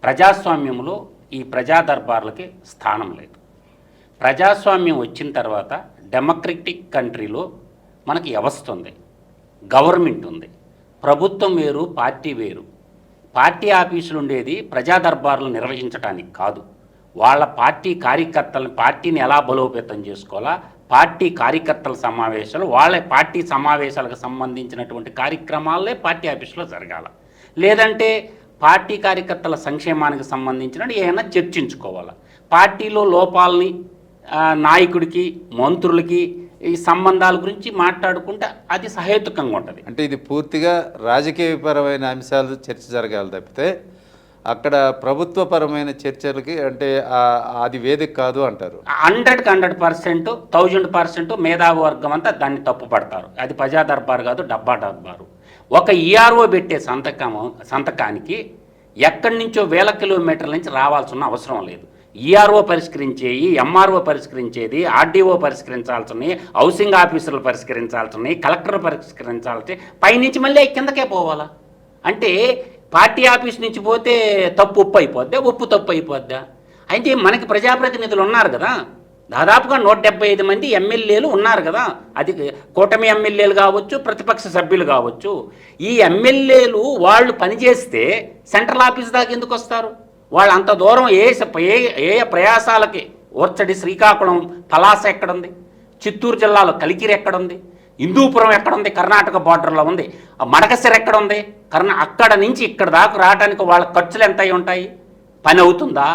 ప్రజాస్వామ్యంలో ఈ ప్రజా దర్బార్లకి స్థానం లేదు. ప్రజాస్వామ్యం వచ్చిన తర్వాత డెమోక్రటిక్ కంట్రీలో మనకి వ్యవస్థ ఉంది, గవర్నమెంట్ ఉంది, ప్రభుత్వం వేరు, పార్టీ వేరు. పార్టీ ఆఫీసులు ఉండేది ప్రజా దర్బార్లు నిర్వహించడానికి కాదు, వాళ్ళ పార్టీ కార్యకర్తలను పార్టీని ఎలా బలోపేతం చేసుకోవాలా, పార్టీ కార్యకర్తల సమావేశాలు, వాళ్ళ పార్టీ సమావేశాలకు సంబంధించినటువంటి కార్యక్రమాలే పార్టీ ఆఫీసులో జరగాల. లేదంటే పార్టీ కార్యకర్తల సంక్షేమానికి సంబంధించిన ఏమైనా చర్చించుకోవాలి. పార్టీలో లోపాలని నాయకుడికి మంత్రులకి ఈ సంబంధాల గురించి మాట్లాడుకుంటే అది సహేతుకంగా ఉంటుంది. అంటే ఇది పూర్తిగా రాజకీయపరమైన అంశాలు చర్చ జరగాలి తప్పితే అక్కడ ప్రభుత్వపరమైన చర్చలకి అంటే అది వేదిక కాదు అంటారు. 100% 1000% మేధావి వర్గం అంతా దాన్ని తప్పు పడతారు. అది ప్రజా దర్బారు కాదు, డబ్బా దర్బారు. ఒక ఈఆర్ఓ పెట్టే సంతకానికి ఎక్కడి నుంచో వేల కిలోమీటర్ల నుంచి రావాల్సిన అవసరం లేదు. ఈఆర్ఓ పరిష్కరించేవి, ఎంఆర్ఓ పరిష్కరించేది, ఆర్డీఓ పరిష్కరించాల్సినవి, హౌసింగ్ ఆఫీసర్లు పరిష్కరించాల్సినవి, కలెక్టర్ పరిష్కరించాల్సి, పైనుంచి మళ్ళీ కిందకే పోవాలా. అంటే పార్టీ ఆఫీస్ నుంచి పోతే తప్పు ఉప్పు అయిపోద్దా, ఉప్పు తప్పు అయిపోద్దా? అయితే మనకి ప్రజాప్రతినిధులు ఉన్నారు కదా, దాదాపుగా 175 మంది ఎమ్మెల్యేలు ఉన్నారు కదా. అది కూటమి ఎమ్మెల్యేలు కావచ్చు, ప్రతిపక్ష సభ్యులు కావచ్చు. ఈ ఎమ్మెల్యేలు వాళ్ళు పనిచేస్తే సెంట్రల్ ఆఫీస్ దాకా ఎందుకు వస్తారు? వాళ్ళు అంత దూరం ఏ ప్రయాసాలకి ఓర్చడి, శ్రీకాకుళం పలాస ఎక్కడుంది, చిత్తూరు జిల్లాలో కలికిరి ఎక్కడుంది, హిందూపురం ఎక్కడుంది, కర్ణాటక బార్డర్లో ఉంది, మడకసిర ఎక్కడుంది, అక్కడ నుంచి ఇక్కడ దాకా రావడానికి వాళ్ళ ఖర్చులు ఎంత అయి ఉంటాయి? పని అవుతుందా?